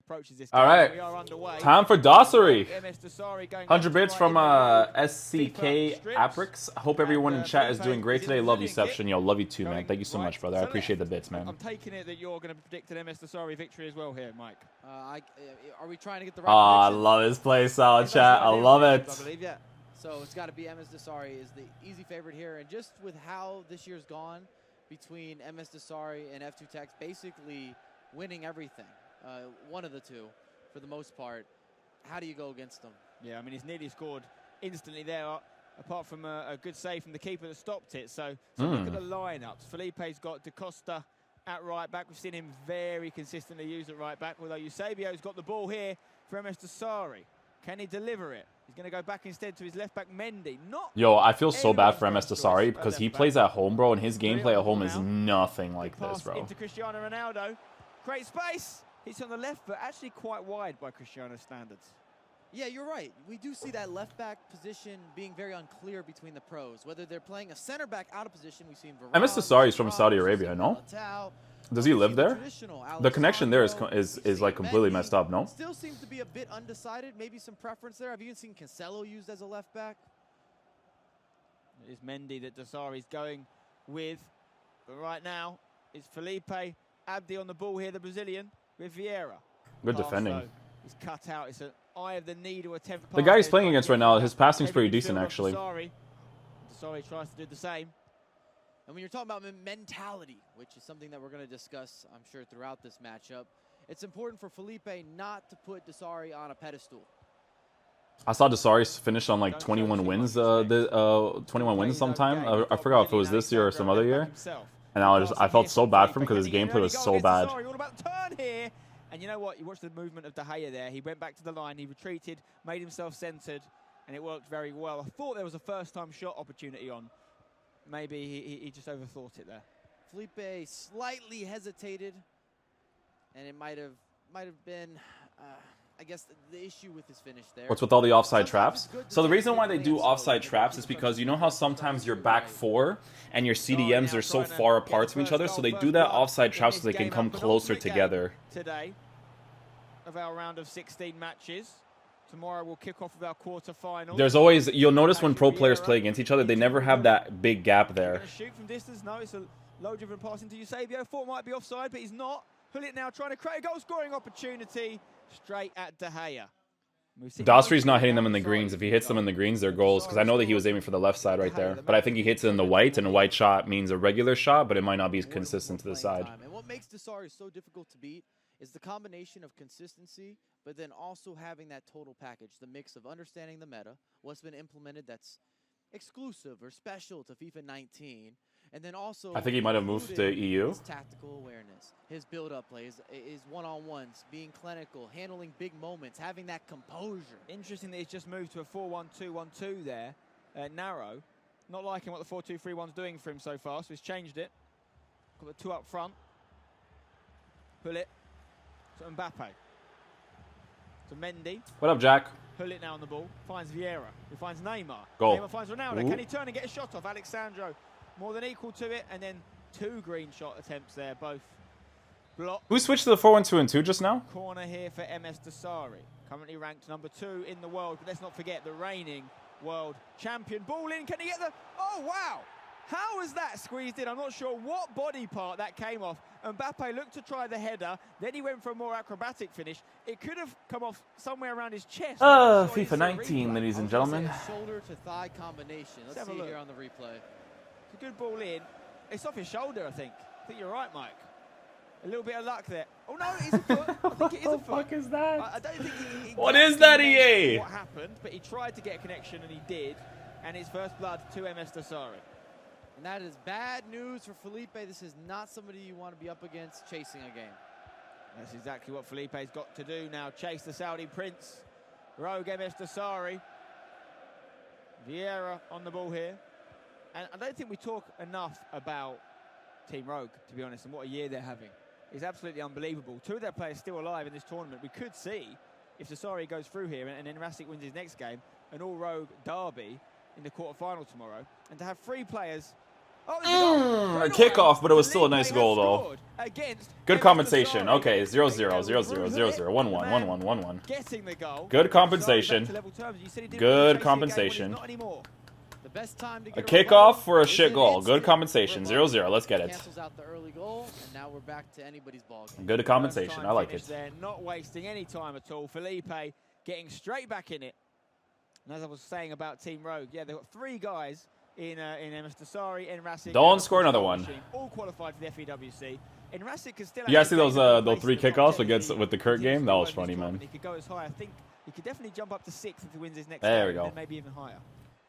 approaches this. All right, we are underway. Time for Dossary. 100 bits from SCK Aprix. I hope everyone in chat is doing great today. Love you, Seption. Yo, love you too, man. Thank you so much, brother. I appreciate the bits, man. I'm taking it that you're going to predict an MS Dossary victory as well here, Mike. Are we trying to get the right I prediction? love his play style, chat. I love it. I believe, yeah. So it's got to be MS Dossary is the easy favorite here. And just with how this year's gone between MS Dossary and F2Tex, basically winning everything, one of the two for the most part, how do you go against them? Yeah, I mean, he's nearly scored instantly there, apart from a good save from the keeper that stopped it. So look at the lineups. Felipe's got Da Costa at right back. We've seen him very consistently used at right back, although Eusebio's got the ball here for MS Dossary. Can he deliver it? He's going to go back instead to his left back, Mendy. Yo, I feel so bad for MS Dossary because he plays at home, bro, and his gameplay at home is nothing like this, bro. Into Cristiano Ronaldo. Great space. He's on the left, but actually quite wide by Cristiano standards. Yeah, you're right. We do see that left back position being very unclear between the pros. Whether they're playing a center back out of position, we've seen MS Dossary is from Saudi Arabia, no? Does he live there? The connection there is like completely messed up, no? Still seems to be a bit undecided. Maybe some preference there. I've even seen Cancelo used as a left back. It is Mendy that Dossary's going with. But right now, it's Felipe Abdi on the ball here, the Brazilian, with Vieira. Good defending. He's cut out. It's an eye of the needle attempt. The guy he's playing against right now, his passing's pretty decent, actually. Dossary tries to do the same. And when you're talking about mentality, which is something that we're going to discuss, I'm sure, throughout this matchup, it's important for Felipe not to put Dossary on a pedestal. I saw Dossary finish on like 21 wins, 21 wins sometime. I forgot if it was this year or some other year. And I felt so bad for him because his gameplay was so bad. All about the turn here. And you know what? You watched the movement of De Gea there. He went back to the line. He retreated, made himself centered, and it worked very well. I thought there was a first-time shot opportunity on. Maybe he just overthought it there. Felipe slightly hesitated, and it might have been, I guess, the issue with his finish there. What's with all the offside traps? So the reason why they do offside traps is because you know how sometimes your back four and your CDMs are so far apart from each other, so they do that offside trap so they can come closer together. Today, of our round of 16 matches. Tomorrow we'll kick off with our quarterfinals. There's always, you'll notice when pro players play against each other, they never have that big gap there. Shoot from distance. No, it's a low-driven pass into Eusebio. Thought might be offside, but he's not. Hullet now trying to create a goal-scoring opportunity straight at De Gea. Dossary's not hitting them in the greens. If he hits them in the greens, they're goals. Because I know that he was aiming for the left side right there. But I think he hits it in the white, and a white shot means a regular shot, but it might not be consistent to the side. And what makes Dossary so difficult to beat is the combination of consistency, but then also having that total package, the mix of understanding the meta, what's been implemented that's exclusive or special to FIFA 19, and then also I think he might have moved to EU. His tactical awareness, his build-up plays, his one-on-ones, being clinical, handling big moments, having that composure. Interesting that he's just moved to a 4-1-2-1-2 there, narrow. Not liking what the 4-2-3-1's doing for him so far, so he's changed it. Got the two up front. Pull it. To Mbappe. To Mendy. What up, Jack? Hullet now on the ball. Finds Vieira. Who finds Neymar. Goal. Neymar finds Ronaldo. Ooh. Can he turn and get a shot off? Alexandro more than equal to it. And then two green shot attempts there. Both blocked. Who switched to the 4-1-2-2 just now? Corner here for MS Dossary. Currently ranked number 2 in the world. But let's not forget the reigning world champion. Ball in. Can he get the... Oh, wow. How was that squeezed in? I'm not sure what body part that came off. Mbappe looked to try the header, then he went for a more acrobatic finish. It could have come off somewhere around his chest. FIFA 19, ladies and gentlemen. Shoulder to thigh combination. Let's see here on the replay. It's a good ball in. It's off his shoulder, I think. I think you're right, Mike. A little bit of luck there. Oh no, it is a foot. I think it is a foot. What the fuck is that? I don't think he what is that, EA? What happened, but he tried to get a connection and he did. And his first blood to MS Dossary. And that is bad news for Felipe. This is not somebody you want to be up against chasing a game. That's exactly what Felipe's got to do now. Chase the Saudi Prince. Rogue MS Dossary. Vieira on the ball here. And I don't think we talk enough about Team Rogue, to be honest, and what a year they're having. It's absolutely unbelievable. 2 of their players still alive in this tournament. We could see, if Dossary goes through here and then Rasic wins his next game, an all-Rogue derby in the quarterfinal tomorrow. And to have 3 players Oh, A kickoff, but it was still a nice Felipe goal, has though. scored against Good Emerson compensation. Sarri. Okay, 0-0, There we go. 0-0, 0-0, 1-1, 1-1, 1-1. Getting the goal. Good Sarri compensation. back to level terms. You said he didn't Good really chase the game, well, compensation. he's not anymore. The best time to A get kickoff for a is shit an goal. Good instant compensation. rebuttal. 0-0. Let's get it. Cancels out the early goal, and now we're back to anybody's ball game. Good First compensation. time I like finish it. there, not wasting any time at all. Felipe getting straight back in it. And as I was saying about Team Rogue, yeah, they've got 3 guys in Mr. Sarri, in Rasic. Don't score another one. All qualified for the FEWC. And Rasic can still. You guys see those those 3 kickoffs with the Kurt game? That was funny, man. He could go as high. I think he could definitely jump up to 6 if he wins his next There game, we go. and then maybe even higher.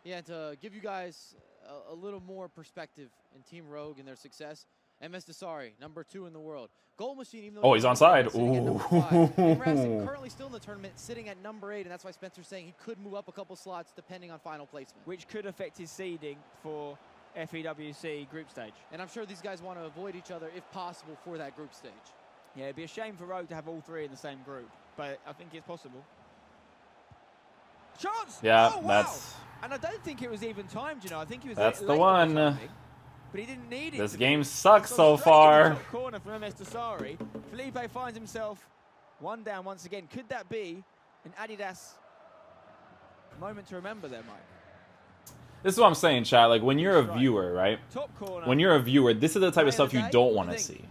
Yeah, to give you guys a little more perspective in Team Rogue and their success, MS Desari, number 2 in the world. Goal machine, even though Oh, he's onside. Ooh. Ooh. Currently still in the tournament, sitting at number 8, and that's why Spencer's saying he could move up a couple slots depending on final placement. Which could affect his seeding for FEWC group stage. And I'm sure these guys want to avoid each other if possible for that group stage. Yeah, it'd be a shame for Rogue to have all 3 in the same group, but I think it's possible. Chance! Yeah, oh, wow. that's... And I don't think it was even timed, you know. I think he was That's late the or one. something, but he didn't need it. This to game be. sucks It's so gone straight in far. the top corner from MS Desari. Felipe finds himself 1 down once again. Could that be an Adidas moment to remember there, Mike? This is what I'm saying, chat. Like, when you're a viewer, right? Top corner. When you're a viewer, this is the type of stuff you don't want to see.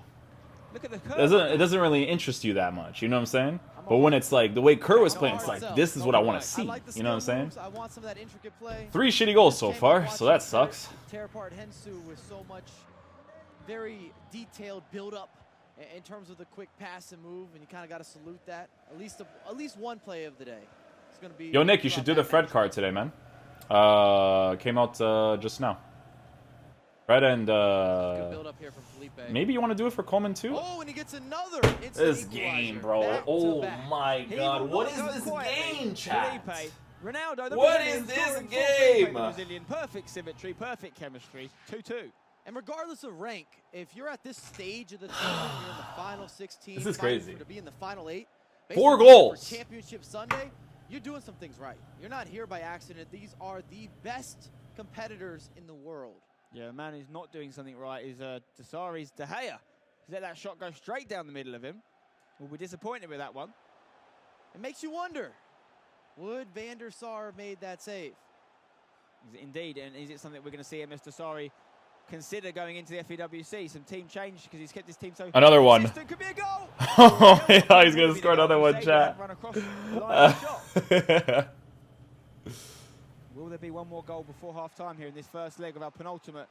Look at the curve. It doesn't really interest you that much, you know what I'm saying? But when it's like the way Kurt was playing, it's like this is what I want to see. You know what I'm saying? I want some of that intricate play. 3 shitty goals so far, so that sucks. Tear apart Hensu with so much very detailed build-up in terms of the quick pass and move, and you kind of got to salute that. At least one play of the day. It's going to be. Yo, Nick, you should do the Fred card today, man. Came out just now. Fred and good build up here from Felipe. maybe you want to do it for Coleman too. Oh, and he gets another. This game, bro. Oh my God, what is this game, chat? Felipe, Ronaldo, the What Brazilian is this scoring for game? Felipe, the Brazilian. Perfect symmetry, perfect chemistry. 2-2. And regardless of rank, if you're at this stage of the tournament, you're in the final 16. This is fighting crazy. to be in the final 8. 4 basically goals. For Championship Sunday, you're doing some things right. You're not here by accident. These are the best competitors in the world. Yeah, a man who's not doing something right is Desari's De Gea. He's let that shot go straight down the middle of him. We'll be disappointed with that one. It makes you wonder, would Van der Sar have made that save? Indeed, and is it something we're going to see MS Desari consider going into the FEWC? Some team change because he's kept his team so Another one. consistent. Could be a goal. Oh, yeah, he's going to score another one, chat. Run across the line of the shot. Will there be one more goal before half-time here in this first leg of our penultimate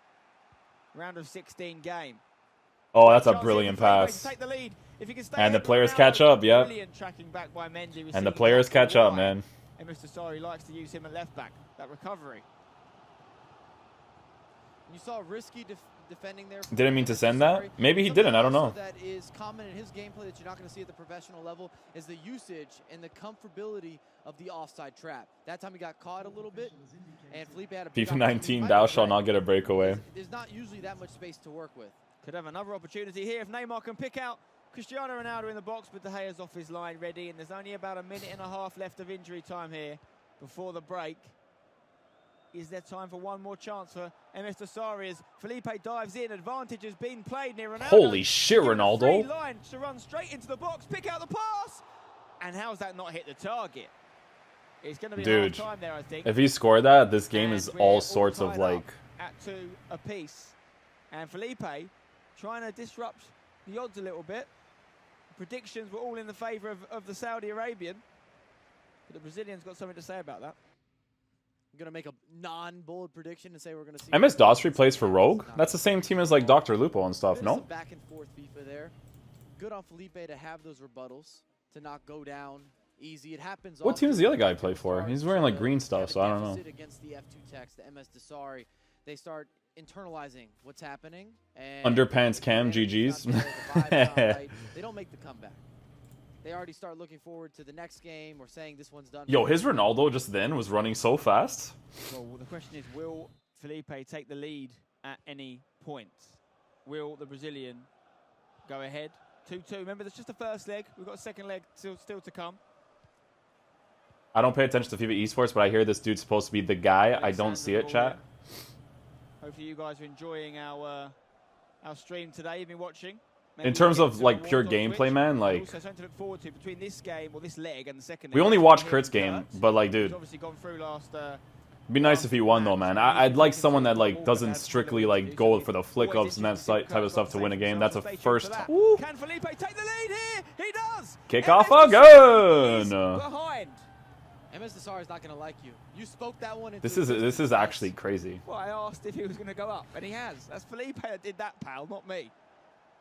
round of 16 game? Oh, that's a brilliant pass. Take the lead. If he can stay And the ahead, players Ronaldo, catch up, yeah. Brilliant tracking back by Mendy. And the players catch up, man. And Mr. Desari likes to use him at left back. That recovery. You saw risky defending there. Didn't mean to send that. Maybe he didn't. I don't know. That is common in his gameplay that you're not going to see at the professional level is the usage and the comfortability of the offside trap. That time he got caught a little bit, and Felipe had a big FIFA 19, thou shalt not get a breakaway. There's not usually that much space to work with. Could have another opportunity here if Neymar can pick out Cristiano Ronaldo in the box, but De Gea's off his line ready, and there's only about a minute and a half left of injury time here before the break. Is there time for one more chance for MS Desari as Felipe dives in? Advantage has been played near Ronaldo. Holy shit, Ronaldo. Free line to run straight into the box, pick out the pass. And how's that not hit the target? It's going to be Dude, half time there, I think. if he scored that, this game And is we're all sorts of tied like... up at 2 apiece. And Felipe trying to disrupt the odds a little bit. Predictions were all in the favour of the Saudi Arabian. But the Brazilians got something to say about that. I'm going to make a non-bold prediction and say we're going to see... MS Dostry plays for Rogue? That's the same team as like Dr. Lupo and stuff, no? Some back and forth FIFA there. Good on Felipe to have those rebuttals, to not go down easy. It happens. What team does the other guy play for? He's wearing like green stuff, so I don't know. Against the F2Tex, the MS Desari, they start internalizing what's happening. And Underpants Cam, GG's. They don't make the comeback. They already start looking forward to the next game or saying this one's done. Yo, his Ronaldo just then was running so fast. Well, the question is, will Felipe take the lead at any point? Will the Brazilian go ahead? 2-2. Remember, that's just the first leg. We've got a second leg still to come. I don't pay attention to FIFA esports, but I hear this dude's supposed to be the guy. I don't see it, chat. Hopefully you guys are enjoying our stream today. You've been watching. In terms of like pure gameplay, man, like also something to look forward to between this game or this leg and the second. We only watched Kurt's game, but like, dude, obviously gone through last. It'd be nice if he won though, man. I'd like someone that like doesn't strictly like go for the flick ups and that type of stuff to win a game. That's a first. Ooh. Can Felipe take the lead here? He does. Kick off again. Behind. MS Desari is not going to like you. You spoke that one. This is actually crazy. Well, I asked if he was going to go up, and he has. That's Felipe that did that, pal, not me.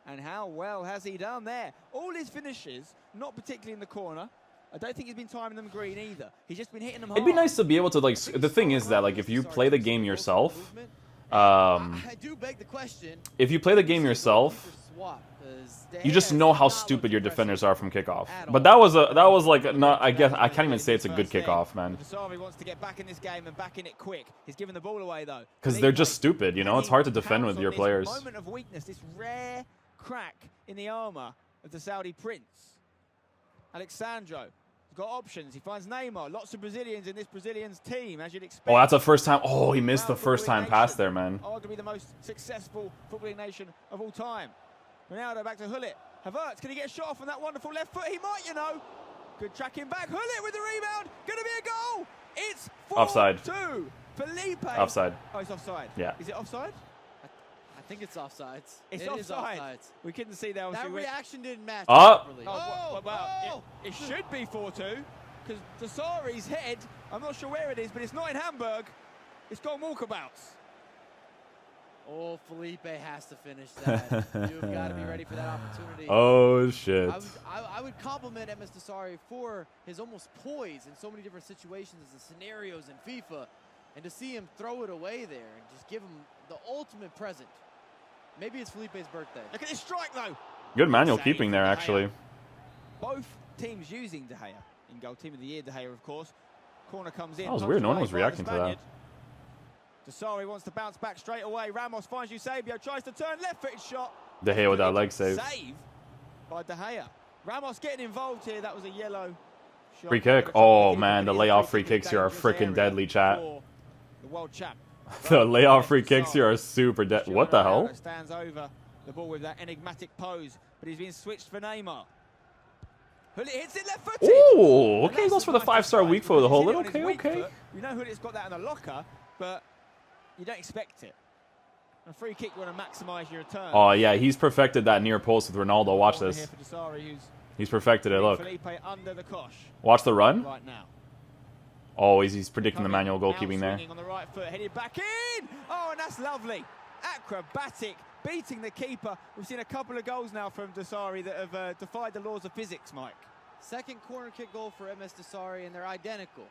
And how well has he done there? All his finishes, not particularly in the corner. I don't think he's been timing them green either. He's just been hitting them hard. It'd be nice to be able to like. The thing is that like if you play the game yourself, I do beg the question. if you play the game yourself, you just know how stupid your defenders are from kickoff. But that was like not. I guess I can't even say it's a good kickoff, man. Desari wants to get back in this game and back in it quick. He's giving the ball away though. Because they're just stupid, you know. It's hard to defend with your players. Moment of weakness, this rare crack in the armor of the Saudi prince. Alexandro has got options. He finds Neymar. Lots of Brazilians in this Brazilian's team, as you'd expect. Oh, that's a first time. Oh, he missed the first time pass there, man. Arguably the most successful footballing nation of all time. Ronaldo back to Hullet. Havertz, can he get a shot off on that wonderful left foot? He might, you know. Good tracking back. Hullet with the rebound. Going to be a goal. It's 4-2. Offside. Felipe. Offside. Oh, it's offside. Yeah. Is it offside? I think it's offsides. It's offside. We couldn't see that. That reaction didn't match up. properly. It should be 4-2 because Desari's head, I'm not sure where it is, but it's not in Hamburg. It's gone walkabouts. Oh, Felipe has to finish that. You've got to be ready for that opportunity. Oh, shit. I would compliment MS Desari for his almost poise in so many different situations and scenarios in FIFA. And to see him throw it away there and just give him the ultimate present. Maybe it's Felipe's birthday. Look at this strike, though. Good manual keeping there, actually. Both teams using De Gea. In goal team of the year, De Gea, of course. Corner comes in. That was weird. No one was reacting to that. Desari wants to bounce back straight away. Ramos finds Eusebio, tries to turn, left-footed shot. De Gea with that leg save. Save by De Gea. Ramos getting involved here. That was a yellow shot. Free kick. Oh, man, the layoff free kicks here are freaking deadly, chat. The world champ. The layoff free kicks here are super dead. What the hell? Stands over the ball with that enigmatic pose, but he's been switched for Neymar. Hullet hits it left-footed. Ooh, okay, goes for the 5-star weak foot. The whole little okay. We know Hullet's got that in the locker, but you don't expect it. A free kick, you want to maximise your return. Oh yeah, he's perfected that near post with Ronaldo. Watch this. He's perfected it. Look. Felipe under the cosh. Watch the run. Right now. Oh, he's predicting the manual goalkeeping there. On the right foot, headed back in. Oh, and that's lovely. Acrobatic, beating the keeper. We've seen a couple of goals now from Desari that have defied the laws of physics, Mike. Second corner kick goal for MS Desari, and they're identical.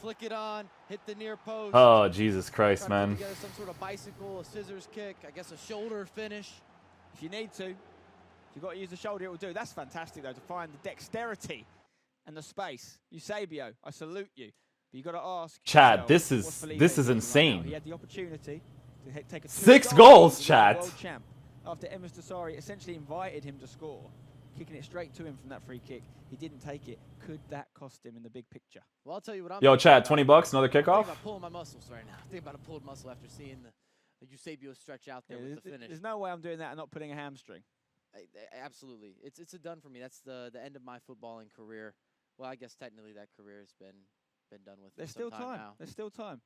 Flick it on, hit the near post. Oh, Jesus Christ, man. Together some sort of bicycle, a scissors kick, I guess a shoulder finish. If you need to, if you've got to use the shoulder, it will do. That's fantastic, though, to find the dexterity and the space. Eusebio, I salute you. But you've got to ask. Chad, this is insane. Right, he had the opportunity to take a 6 goals, Chad. World champ after MS Desari essentially invited him to score, kicking it straight to him from that free kick. He didn't take it. Could that cost him in the big picture? Well, I'll tell you what I'm. Yo, Chad, $20, another kickoff. I'm about pulling my muscles right now. Think about a pulled muscle after seeing the Eusebio stretch out there with the finish. There's no way I'm doing that and not putting a hamstring. Absolutely, it's a done for me. That's the end of my footballing career. Well, I guess technically that career has been done with. There's still time now. There's still time.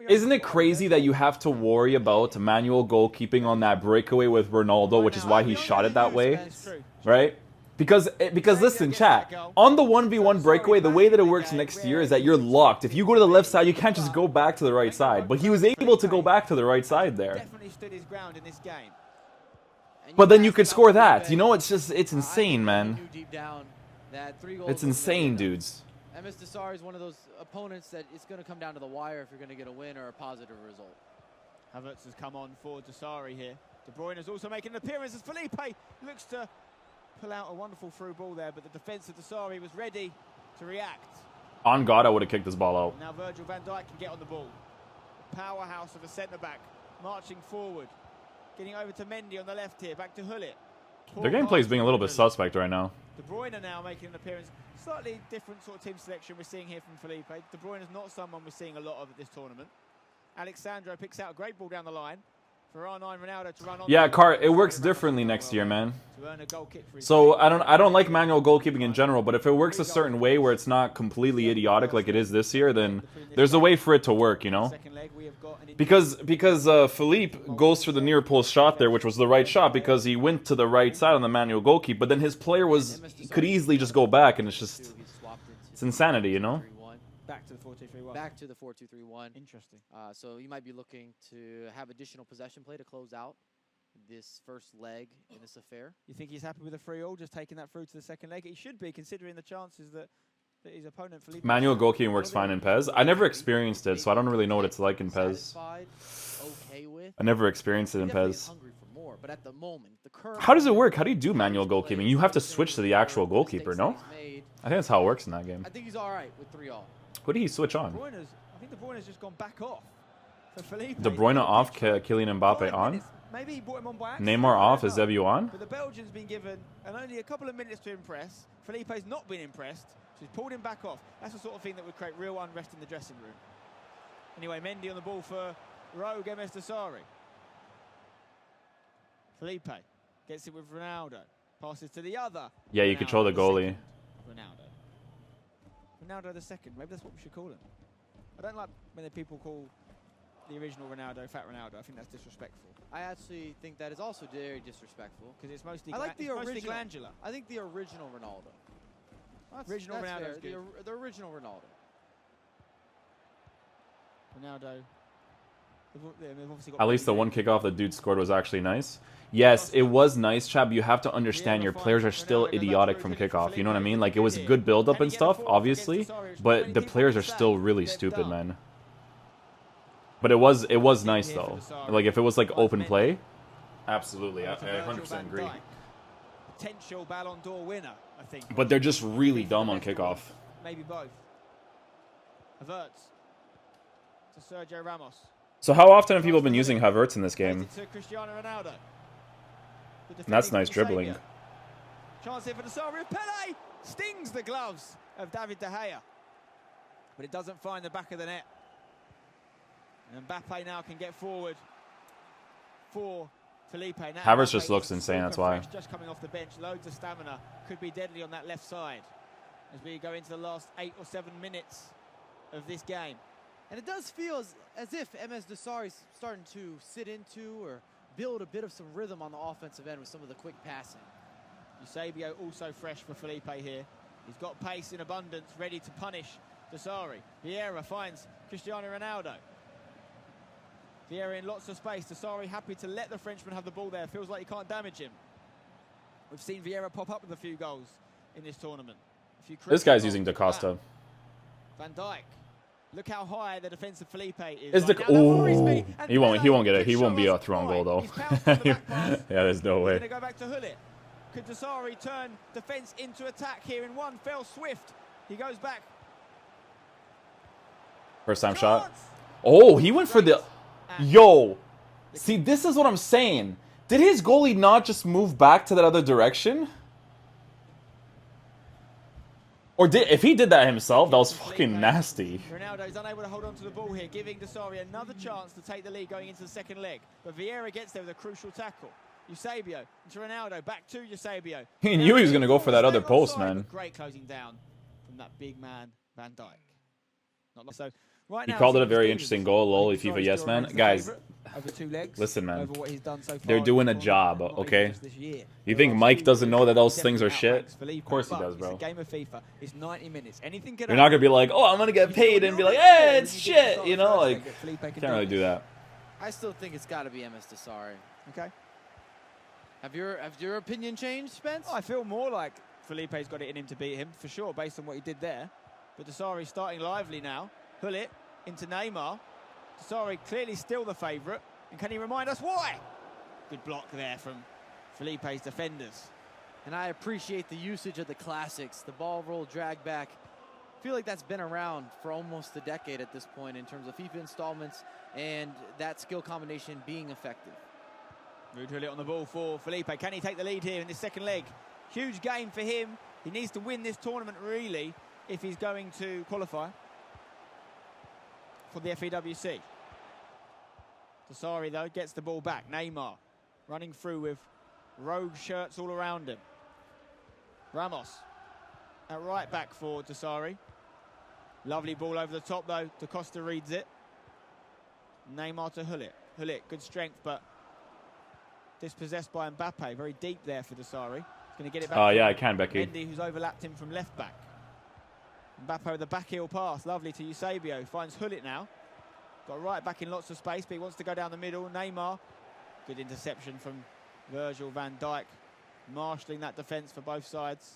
Isn't it crazy that you have to worry about manual goalkeeping on that breakaway with Ronaldo, which is why he shot it that way, right? Because listen, chat, on the 1v1 breakaway, the way that it works next year is that you're locked. If you go to the left side, you can't just go back to the right side. But he was able to go back to the right side there. Definitely stood his ground in this game. But then you could score that. You know, it's insane, man. It's insane, dudes. MS Desari is one of those opponents that it's going to come down to the wire if you're going to get a win or a positive result. Havertz has come on for Desari here. De Bruyne is also making an appearance as Felipe looks to pull out a wonderful through ball there, but the defence of Desari was ready to react. On God, I would have kicked this ball out. Now Virgil van Dijk can get on the ball. The powerhouse of a centre-back marching forward. Getting over to Mendy on the left here, back to Hullet. Their gameplay is being a little bit suspect right now. De Bruyne now making an appearance. Slightly different sort of team selection we're seeing here from Felipe. De Bruyne is not someone we're seeing a lot of at this tournament. Alexandro picks out a great ball down the line for R9 Ronaldo to run on. Yeah, Cart, it works differently next year, man. So I don't like manual goalkeeping in general, but if it works a certain way where it's not completely idiotic like it is this year, then there's a way for it to work, you know? Because Philippe goes for the near post shot there, which was the right shot because he went to the right side on the manual goalkeep, but then his player could easily just go back, and it's insanity, you know? Back to the 4-2-3-1. Back to the 4-2-3-1. Interesting. So you might be looking to have additional possession play to close out this first leg in this affair. You think he's happy with a 3-all, just taking that through to the second leg? He should be, considering the chances that his opponent Felipe. Manual goalkeeping works fine in PES. I never experienced it, so I don't really know what it's like in PES. I never experienced it in PES. How does it work? How do you do manual goalkeeping? You have to switch to the actual goalkeeper, no? I think that's how it works in that game. I think he's all right with 3-all. What did he switch on? I think De Bruyne's just gone back off for Felipe. De Bruyne off, Kylian Mbappe on. Maybe he brought him on by accident. Neymar off, is Eusebio on? But the Belgian's been given only a couple of minutes to impress. Felipe's not been impressed, so he's pulled him back off. That's the sort of thing that would create real unrest in the dressing room. Anyway, Mendy on the ball for Rogue MS Desari. Felipe gets it with Ronaldo. Passes to the other. Yeah, you control the goalie. Ronaldo the second. Maybe that's what we should call him. I don't like when the people call the original Ronaldo Fat Ronaldo. I think that's disrespectful. I actually think that is also very disrespectful. Because it's mostly, I like the original, glandular. I think the original Ronaldo. Original Ronaldo. The original Ronaldo. Ronaldo. At least the one kickoff the dude scored was actually nice. Yes, it was nice, Chab. You have to understand your players are still idiotic from kickoff. You know what I mean? Like, it was good build-up and stuff, obviously, but the players are still really stupid, man. But it was nice, though. Like, if it was, like, open play, absolutely. I 100% agree. Potential Ballon d'Or winner, I think. But they're just really dumb on kickoff. Maybe both. Havertz to Sergio Ramos. So how often have people been using Havertz in this game? And that's nice dribbling. Chance here for Desari. Pele stings the gloves of David De Gea, but it doesn't find the back of the net. And Mbappe now can get forward for Felipe. Now Havertz just looks insane. That's why. Just coming off the bench, loads of stamina, could be deadly on that left side as we go into the last 8 or 7 minutes of this game. And it does feel as if MS Desari is starting to sit into or build a bit of some rhythm on the offensive end with some of the quick passing. Eusebio also fresh for Felipe here. He's got pace in abundance, ready to punish Desari. Vieira finds Cristiano Ronaldo. Vieira in lots of space. Desari happy to let the Frenchman have the ball there. Feels like he can't damage him. We've seen Vieira pop up with a few goals in this tournament. This guy's using Da Costa. Van Dijk. Look how high the defense of Felipe is. He won't get it. He won't be a throw on goal though. Yeah, there's no way. Going to go back to Hullet. Could Desari turn defense into attack here in one fell swift? He goes back. First time shot. Oh, he went for the. Yo, see, this is what I'm saying. Did his goalie not just move back to that other direction? Or if he did that himself, that was fucking nasty. Ronaldo is unable to hold on to the ball here, giving Desari another chance to take the lead going into the second leg. But Vieira gets there with a crucial tackle. Eusebio into Ronaldo, back to Eusebio. He knew he was going to go for that other post, man. Great closing down from that big man, Van Dijk. Not so. Right He now, called it a very interesting goal, lol, FIFA, yes, man. Guys, over 2 legs, listen, man. over what he's done so far. They're doing a job, okay? You think Mike doesn't know that those things are shit? Of course he does, bro. It's a game of FIFA. It's 90 minutes. Anything can You're not going to be like, oh, I'm going to get paid and be like, hey, it's shit, you know? Like, can't really do that. I still think it's got to be MS Desari. Okay. Have your opinion changed, Spence? I feel more like Felipe's got it in him to beat him, for sure, based on what he did there. But Desari's starting lively now. Hullet into Neymar. Desari clearly still the favourite. And can he remind us why? Good block there from Felipe's defenders. And I appreciate the usage of the classics. The ball roll, drag back. I feel like that's been around for almost a decade at this point in terms of FIFA installments and that skill combination being effective. Ruud Hullet on the ball for Felipe. Can he take the lead here in this second leg? Huge game for him. He needs to win this tournament, really, if he's going to qualify for the FEWC. Desari, though, gets the ball back. Neymar running through with rogue shirts all around him. Ramos at right back for Desari. Lovely ball over the top, though. Da Costa reads it. Neymar to Hullet. Hullet, good strength, but dispossessed by Mbappe. Very deep there for Desari. He's going to get it back. Oh, yeah, I can, Becky. Mendy, who's overlapped him from left back. Mbappe with the back heel pass. Lovely to Eusebio. Finds Hullet now. Got right back in lots of space, but he wants to go down the middle. Neymar. Good interception from Virgil van Dijk. Marshalling that defence for both sides.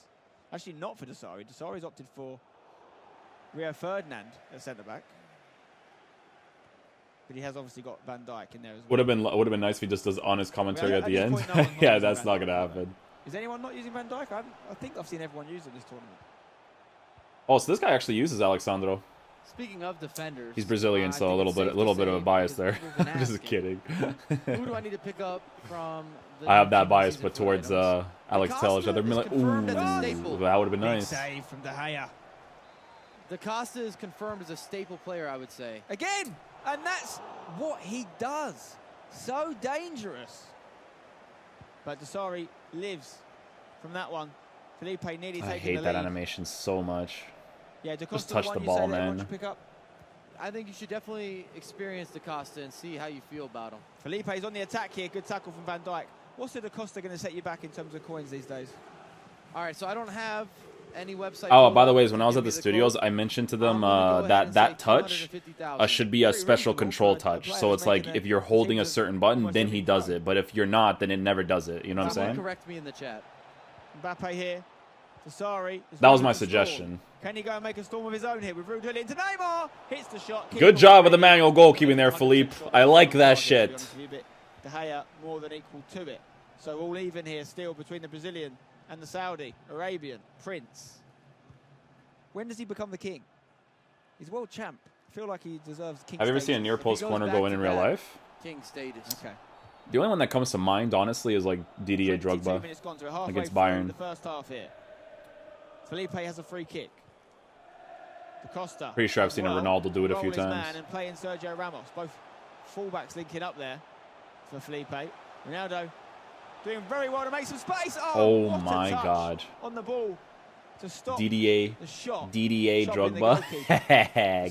Actually, not for Desari. Desari's opted for Rio Ferdinand at centre-back. But he has obviously got Van Dijk in there as well. Would have been nice if he just does honest commentary at the end. Yeah, that's not going to happen. Is anyone not using Van Dijk? I think I've seen everyone use it this tournament. Oh, so this guy actually uses Alexandro. Speaking of defenders, He's Brazilian, so a little bit of a bias there. Just kidding. Who do I need to pick up from? I have that bias, but towards Alex Telles. They're like, ooh, that would have been nice. Big save from De Gea. Da Costa is confirmed as a staple player, I would say. Again, and that's what he does. So dangerous. But Desari lives from that one. Felipe nearly taking the lead. I hate that animation so much. Yeah, Da Costa, just touch the ball, man. Pick up. I think you should definitely experience Da Costa and see how you feel about him. Felipe's on the attack here. Good tackle from Van Dijk. What's the Da Costa going to set you back in terms of coins these days? All right, so I don't have any website. Oh, by the way, when I was at the studios, I mentioned to them that touch should be a special control touch. So it's like if you're holding a certain button, then he does it. But if you're not, then it never does it. You know what I'm saying? Correct me in the chat. Mbappe here. Desari. That was my suggestion. Can he go and make a storm of his own here with Ruud Gullit into Neymar? Hits the shot. Good job with the manual goalkeeping there, Philippe. I like that shit. De Gea more than equal to it. So all even here still between the Brazilian and the Saudi Arabian prince. When does he become the king? He's world champ. I feel like he deserves king. Have you ever seen a near post corner go in real life? King status. Okay. The only one that comes to mind, honestly, is like Didier Drogba against Bayern. The first half here. Felipe has a free kick. Da Costa. Pretty sure I've seen a Ronaldo do it a few times. And playing Sergio Ramos. Both fullbacks linking up there for Felipe. Ronaldo doing very well to make some space. Oh my God. On the ball to stop Didier Drogba.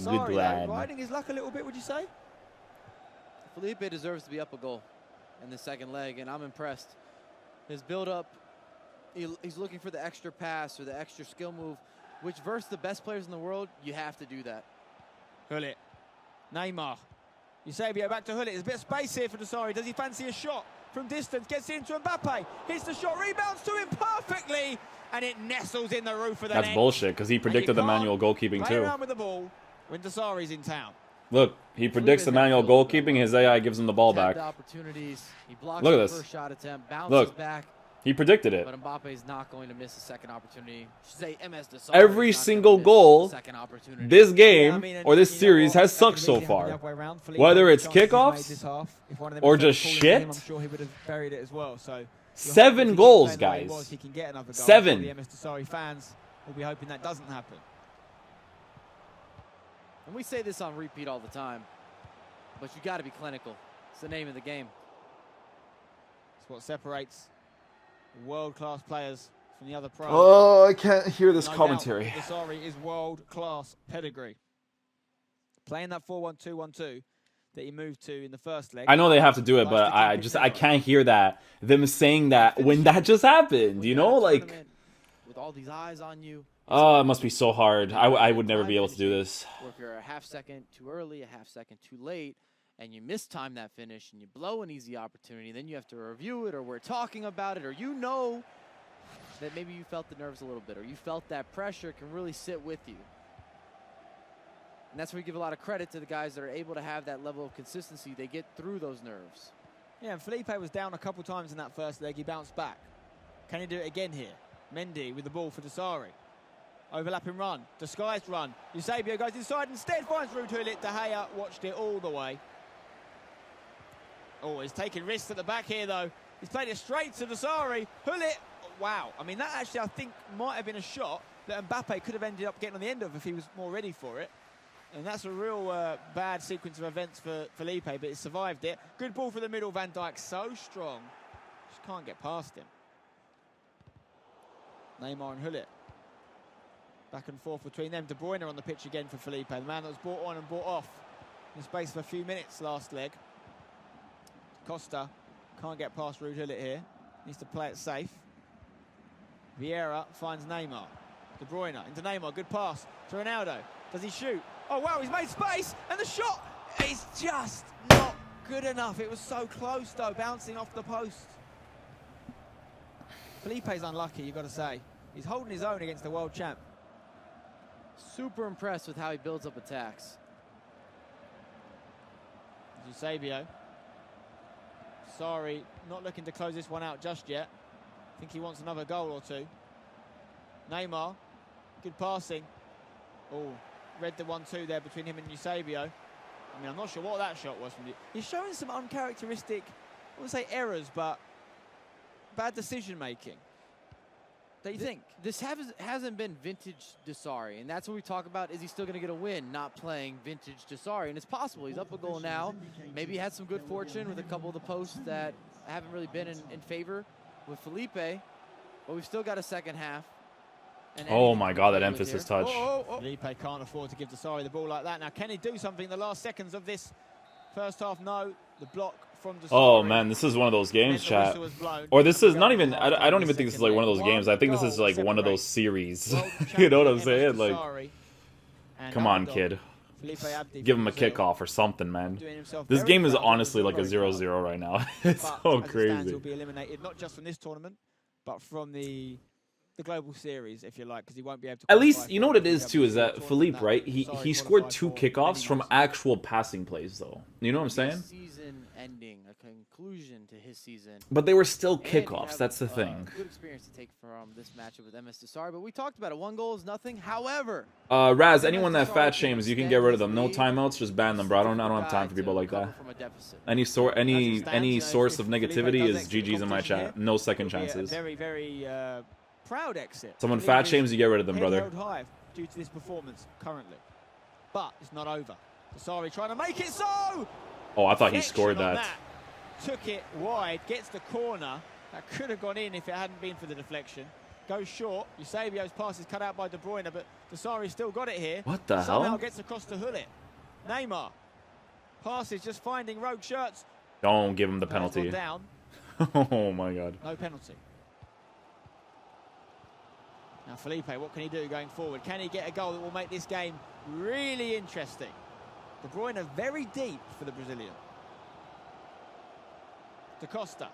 Good lad. Riding his luck a little bit, would you say? Felipe deserves to be up a goal in the second leg, and I'm impressed. His build-up, he's looking for the extra pass or the extra skill move, which versus the best players in the world, you have to do that. Hullet. Neymar. Eusebio back to Hullet. There's a bit of space here for Desari. Does he fancy a shot from distance? Gets it into Mbappe. Hits the shot. Rebounds to him perfectly. And it nestles in the roof of the net. That's bullshit, because he predicted the manual goalkeeping too. Around with the ball when Desari's in town. Look, he predicts the manual goalkeeping. His AI gives him the ball back. Look at this. First shot attempt, bounces Look, back. He predicted it. But Mbappe's not going to miss a second opportunity. Every single goal this game or this series has sucked so far. Whether it's kickoffs or just shit. I'm sure he would have buried it as well. So 7 goals, guys. 7. The MS Desari fans will be hoping that doesn't happen. And we say this on repeat all the time, but you got to be clinical. It's the name of the game. It's what separates world-class players from the other pros. Oh, I can't hear this commentary. Desari is world-class pedigree. Playing that 4-1-2-1-2 that he moved to in the first leg. I know they have to do it, but I can't hear that them saying that when that just happened. You know, like with all these eyes on you. Oh, it must be so hard. I would never be able to do this. Or if you're a half second too early, a half second too late, and you mistime that finish and you blow an easy opportunity, then you have to review it, or we're talking about it, or you know that maybe you felt the nerves a little bit, or you felt that pressure can really sit with you. And that's where we give a lot of credit to the guys that are able to have that level of consistency. They get through those nerves. Yeah, and Felipe was down a couple times in that first leg. He bounced back. Can he do it again here? Mendy with the ball for Desari. Overlapping run, disguised run. Eusebio goes inside, instead finds Ruud Gullit. De Gea watched it all the way. Oh, he's taking risks at the back here, though. He's played it straight to Desari. Gullit, wow. I mean, that actually, I think, might have been a shot that Mbappe could have ended up getting on the end of if he was more ready for it. And that's a real bad sequence of events for Felipe, but he survived it. Good ball for the middle. Van Dijk so strong. Just can't get past him. Neymar and Hullet. Back and forth between them. De Bruyne on the pitch again for Felipe. The man that was brought on and brought off in the space of a few minutes last leg. Costa can't get past Ruud Hullet here. Needs to play it safe. Vieira finds Neymar. De Bruyne into Neymar. Good pass to Ronaldo. Does he shoot? Oh, wow, he's made space. And the shot is just not good enough. It was so close, though, bouncing off the post. Felipe's unlucky, you've got to say. He's holding his own against the world champ. Super impressed with how he builds up attacks. Eusebio. Sorry, not looking to close this one out just yet. I think he wants another goal or two. Neymar, good passing. Oh, read the 1-2 there between him and Eusebio. I mean, I'm not sure what that shot was from you. He's showing some uncharacteristic, I wouldn't say errors, but bad decision making. Don't you think? This hasn't been vintage Desari, and that's what we talk about. Is he still going to get a win not playing vintage Desari? And it's possible. He's up a goal now. Maybe he had some good fortune with a couple of the posts that haven't really been in favor with Felipe, but we've still got a second half. Oh my God, that emphasis touch. Felipe can't afford to give Desari the ball like that. Now, can he do something in the last seconds of this first half? No. The block from Desari. Oh man, this is one of those games, chat. Or this is not even, I don't even think this is like one of those games. I think this is like one of those series. You know what I'm saying? Like, come on, kid. Give him a kickoff or something, man. This game is honestly like a 0-0 right now. It's so crazy. Will be eliminated not just from this tournament, but from the global series, if you like, because he won't be able to. At least, you know what it is too, is that Philippe, right? He scored 2 kickoffs from actual passing plays, though. You know what I'm saying? Season ending, a conclusion to his season. But they were still kickoffs. That's the thing. Good experience to take from this matchup with MS Desari, but we talked about it. 1 goal is nothing. However, Raz, anyone that fat shames, you can get rid of them. No timeouts, just ban them, bro. I don't have time for people like that. Any source of negativity is GG's in my chat. No second chances. Very proud exit. Someone fat shames, you get rid of them, brother. Held high due to this performance currently, but it's not over. Desari trying to make it so. Oh, I thought he scored that. Took it wide, gets the corner. That could have gone in if it hadn't been for the deflection. Goes short. Eusebio's pass is cut out by De Bruyne, but Desari still got it here. What the Somehow hell? Gets across to Hullet. Neymar. Passes just finding rogue shirts. Don't give him the penalty. Down. Oh my God. No penalty. Now Felipe, what can he do going forward? Can he get a goal that will make this game really interesting? De Bruyne very deep for the Brazilian. Da Costa.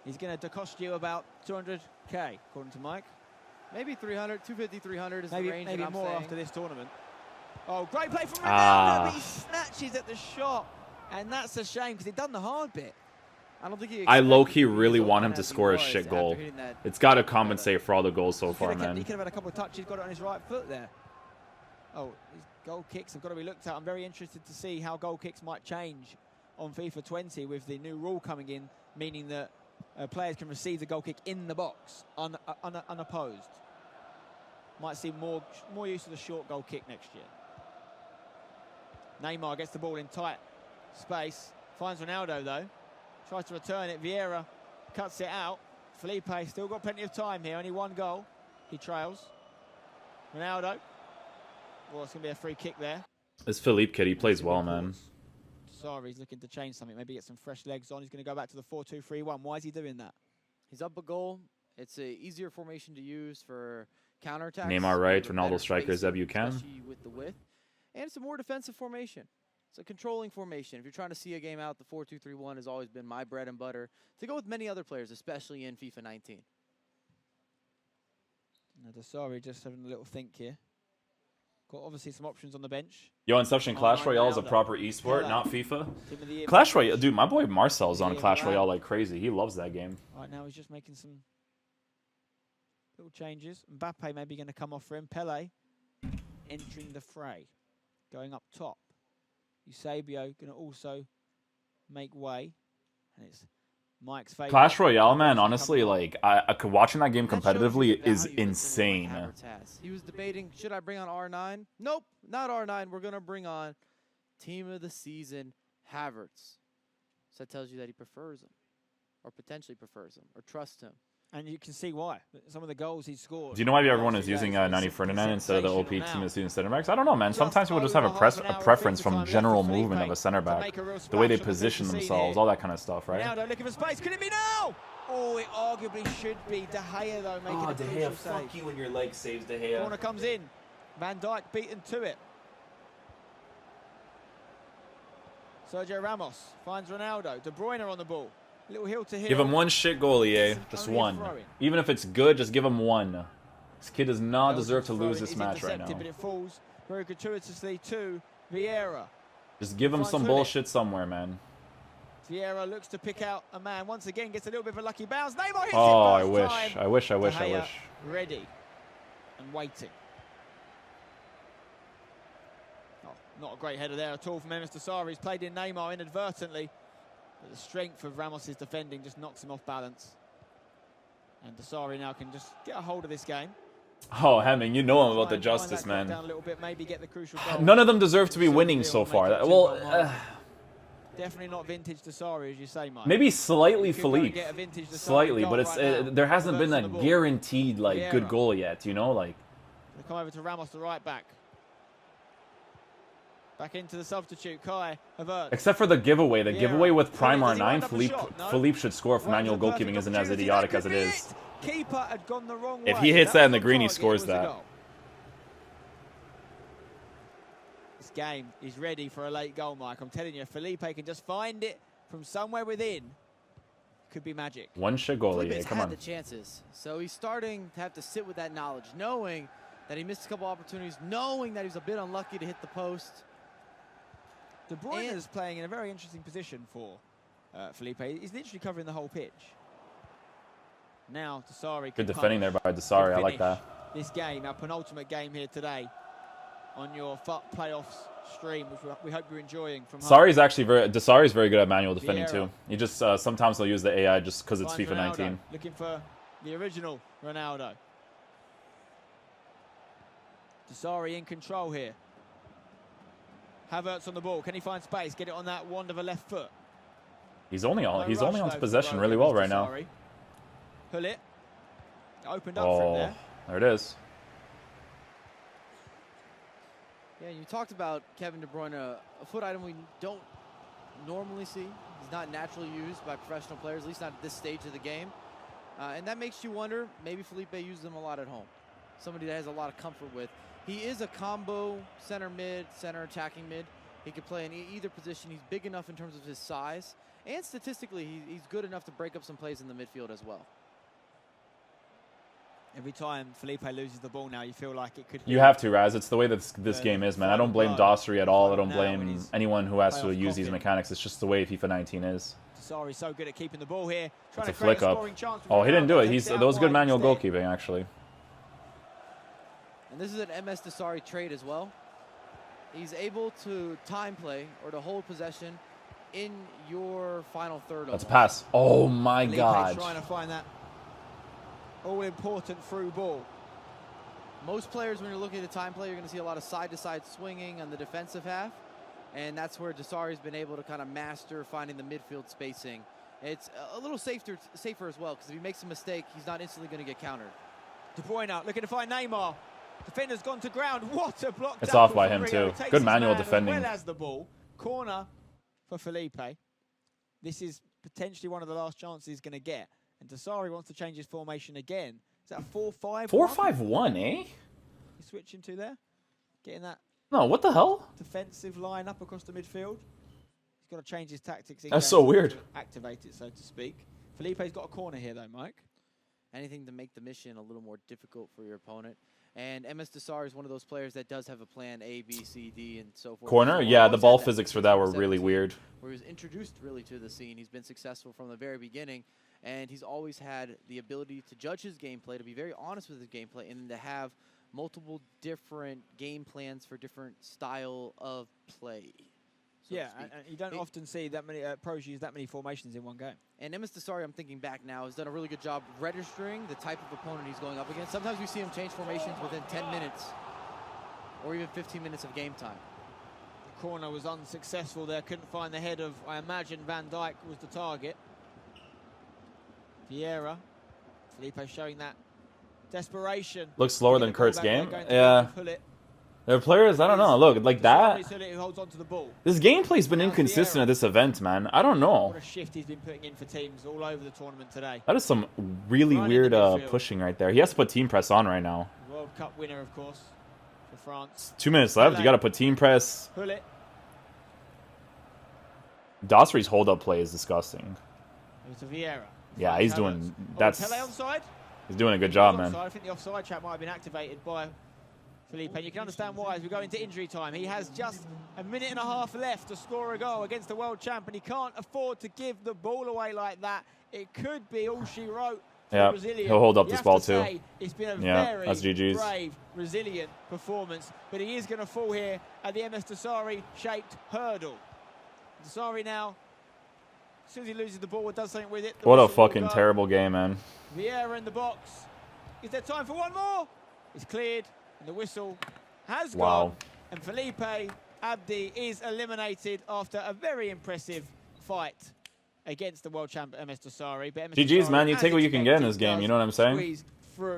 He's going to cost you about 200k, according to Mike. Maybe 300, 250, 300 is the range. Maybe that I'm more saying. after this tournament. Oh, great play from Ronaldo, but he snatches at the shot. And that's a shame, because he'd done the hard bit. I don't think he. I low-key really want him to score a shit goal. It's got to compensate for all the goals so far, man. He could have had a couple of touches, got it on his right foot there. Oh, his goal kicks have got to be looked at. I'm very interested to see how goal kicks might change on FIFA 20 with the new rule coming in, meaning that players can receive the goal kick in the box, unopposed. Might see more use of the short goal kick next year. Neymar gets the ball in tight space, finds Ronaldo though. Tries to return it. Vieira cuts it out. Felipe still got plenty of time here. Only 1 goal. He trails. Ronaldo. Well, it's going to be a free kick there. This Philippe kid, he plays well, man. Sorry, he's looking to change something. Maybe get some fresh legs on. He's going to go back to the 4-2-3-1. Why is he doing that? He's up a goal. It's an easier formation to use for counterattacks. Neymar right, Ronaldo strikers, you can. Especially with the width. And it's a more defensive formation. It's a controlling formation. If you're trying to see a game out, the 4-2-3-1 has always been my bread and butter to go with many other players, especially in FIFA 19. Now, Desari just having a little think here. Got obviously some options on the bench. Yo, Inception Clash Royale is a proper esport, not FIFA. Clash Royale, dude, my boy Marcel's on Clash Royale like crazy. He loves that game. Right now, he's just making some little changes. Mbappe maybe going to come off for him. Pele entering the fray, going up top. Eusebio going to also make way, and it's Mike's favorite. Clash Royale, man, honestly, like, I could watching that game competitively is insane. He was debating, should I bring on R9? Nope, not R9. We're going to bring on Team of the Season, Havertz. So that tells you that he prefers him, or potentially prefers him, or trusts him. And you can see why. Some of the goals he scored. Do you know why everyone is using 90 Ferdinand instead of the OP Team of the Season center backs? I don't know, man. Sometimes people just have a preference from general movement of a center back, the way they position themselves, all that kind of stuff, right? Ronaldo looking for space. Could it be now? Oh, it arguably should be. De Gea, though, making a crucial save. Fuck you when your leg saves De Gea. Corner comes in. Van Dijk beaten to it. Sergio Ramos finds Ronaldo. De Bruyne on the ball. Little heel to heel. Give him one shit goalie, eh? Just one. Even if it's good, just give him one. This kid does not deserve to lose this match right now. But it falls very gratuitously to Vieira. Just give him some bullshit somewhere, man. Vieira looks to pick out a man. Once again, gets a little bit of a lucky bounce. Neymar hits it I wish. Ready and waiting. Oh, not a great header there at all from Enes Desari. He's played in Neymar inadvertently. But the strength of Ramos' defending just knocks him off balance. And Desari now can just get a hold of this game. Oh, Hemming, you know I'm about the justice, man. Down a little bit, maybe get the crucial goal. None of them deserve to be winning so far. Well, definitely not vintage Desari, as you say, Mike. maybe slightly Philippe. Slightly, but it's there hasn't been a guaranteed like good goal yet, you know, like. They come over to Ramos, the right back. Back into the substitute, Kai Havertz. Except for the giveaway. The giveaway with Prime R9, Philippe should score for manual goalkeeping isn't as idiotic as it is. Keeper had gone the wrong way. If he hits that in the green, he scores that. This game is ready for a late goal, Mike. I'm telling you, if Felipe can just find it from somewhere within, could be magic. One shit goalie, Felipe's come had on. the chances, so he's starting to have to sit with that knowledge, knowing that he missed a couple opportunities, knowing that he was a bit unlucky to hit the post. De Bruyne is playing in a very interesting position for Felipe. He's literally covering the whole pitch. Now, Desari. Good defending there by Desari. I like that. This game, our penultimate game here today on your playoffs stream, which we hope you're enjoying from home. Desari's very good at manual defending too. He just sometimes they'll use the AI just because it's FIFA 19. Looking for the original Ronaldo. Desari in control here. Havertz on the ball. Can he find space? Get it on that wand of a left foot. He's only on possession really well right now. Pull it. Opened up for him there. There it is. Yeah, you talked about Kevin De Bruyne, a foot item we don't normally see. He's not naturally used by professional players, at least not at this stage of the game. And that makes you wonder, maybe Felipe uses them a lot at home. Somebody that has a lot of comfort with. He is a combo center mid, center attacking mid. He could play in either position. He's big enough in terms of his size. And statistically, he's good enough to break up some plays in the midfield as well. Every time Felipe loses the ball now, you feel like it could be... You have to, Raz. It's the way that this game is, man. I don't blame Dossary at all. I don't blame anyone who has to use these mechanics. It's just the way FIFA 19 is. Desari's so good at keeping the ball here. It's a flick up. Oh, he didn't do it. That was good manual goalkeeping, actually. And this is an MS Desari trade as well. He's able to time play or to hold possession in your final third. That's a pass. Oh my God. Trying to find that all-important through ball. Most players, when you're looking at time play, you're going to see a lot of side-to-side swinging on the defensive half. And that's where Desari's been able to kind of master finding the midfield spacing. It's a little safer as well, because if he makes a mistake, he's not instantly going to get countered. De Bruyne out, looking to find Neymar. Defender's gone to ground. What a block. It's off by him too. Good manual defending. As well as the ball. Corner for Felipe. This is potentially one of the last chances he's going to get. And Desari wants to change his formation again. Is that a 4-5-1? 4-5-1, eh? He's switching to there. Getting that. No, what the hell? Defensive line up across the midfield. He's got to change his tactics. That's so weird. Activate it, so to speak. Felipe's got a corner here, though, Mike. Anything to make the mission a little more difficult for your opponent. And MS Desari is one of those players that does have a plan A, B, C, D, and so forth. Corner? Yeah, the ball physics for that were really weird. Where he was introduced really to the scene. He's been successful from the very beginning. And he's always had the ability to judge his gameplay, to be very honest with his gameplay, and to have multiple different game plans for different style of play. Yeah, and you don't often see that many pros use that many formations in one game. And MS Desari, I'm thinking back now, has done a really good job registering the type of opponent he's going up against. Sometimes we see him change formations within 10 minutes or even 15 minutes of game time. The corner was unsuccessful there. Couldn't find the head of, I imagine, Van Dijk was the target. Vieira. Felipe showing that desperation. Looks slower than Kurt's game. Yeah. There are players, I don't know. Look, like that. Who holds on to the ball. This gameplay's been inconsistent at this event, man. I don't know. What a shift he's been putting in for teams all over the tournament today. That is some really weird pushing right there. He has to put team press on right now. World Cup winner, of course, for France. 2 minutes left. You got to put team press. Pull it. Dossry's hold-up play is disgusting. It's a Vieira. Yeah, he's doing... That's... Onside? He's doing a good job, man. I think the offside trap might have been activated by Felipe, and you can understand why as we go into injury time. He has just a minute and a half left to score a goal against the world champ, and he can't afford to give the ball away like that. It could be all she wrote for the Brazilian. He'll hold up this ball too. It's been a very that's GG's. brave, resilient performance, but he is going to fall here at the MS Desari-shaped hurdle. Desari now, as soon as he loses the ball, does something with it. What a fucking terrible game, man. Vieira in the box. Is there time for one more? It's cleared, and the whistle has gone. And Felipe Abdi is eliminated after a very impressive fight against the world champ MS Desari. But GG's, man. You take what you can get in this game. You know what I'm saying?